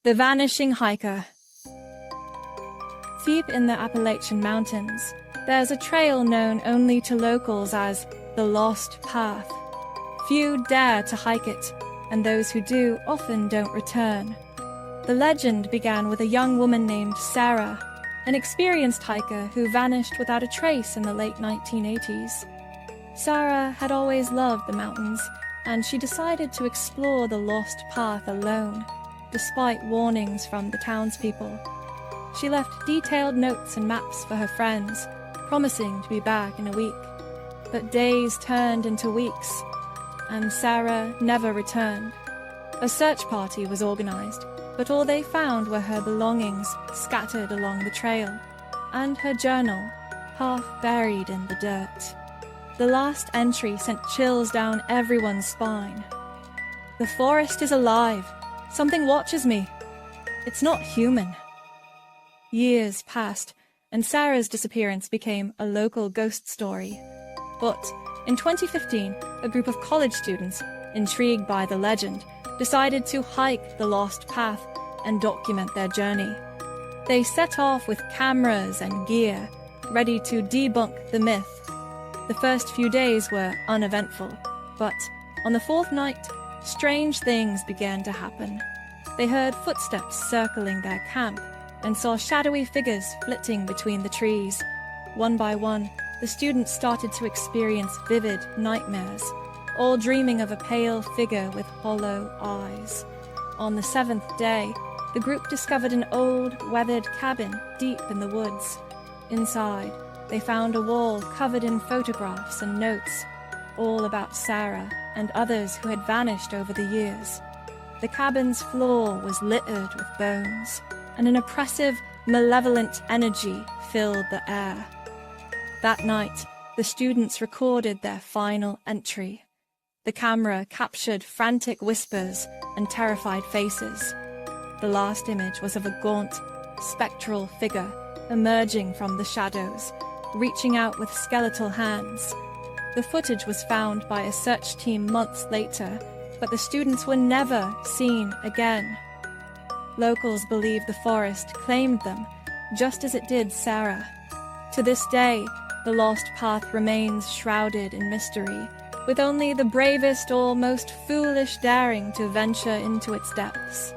The Vanishing Hiker. Deep in the Appalachian Mountains, there's a trail known only to locals as the Lost Path. Few dare to hike it, and those who do often don't return. The legend began with a young woman named Sarah, an experienced hiker who vanished without a trace in the late 1980s. Sarah had always loved the mountains, and she decided to explore the Lost Path alone, despite warnings from the townspeople. She left detailed notes and maps for her friends, promising to be back in a week. But days turned into weeks, and Sarah never returned. A search party was organized, but all they found were her belongings scattered along the trail, and her journal, half buried in the dirt. The last entry sent chills down everyone's spine. "The forest is alive. Something watches me. It's not human." Years passed, and Sarah's disappearance became a local ghost story. But in 2015, a group of college students, intrigued by the legend, decided to hike the Lost Path and document their journey. They set off with cameras and gear, ready to debunk the myth. The first few days were uneventful, but on the fourth night, strange things began to happen. They heard footsteps circling their camp and saw shadowy figures flitting between the trees. One by one, the students started to experience vivid nightmares, all dreaming of a pale figure with hollow eyes. On the seventh day, the group discovered an old, weathered cabin deep in the woods. Inside, they found a wall covered in photographs and notes, all about Sarah and others who had vanished over the years. The cabin's floor was littered with bones, and an oppressive, malevolent energy filled the air. That night, the students recorded their final entry. The camera captured frantic whispers and terrified faces. The last image was of a gaunt, spectral figure emerging from the shadows, reaching out with skeletal hands. The footage was found by a search team months later, but the students were never seen again. Locals believe the forest claimed them, just as it did Sarah. To this day, the Lost Path remains shrouded in mystery, with only the bravest or most foolish daring to venture into its depths.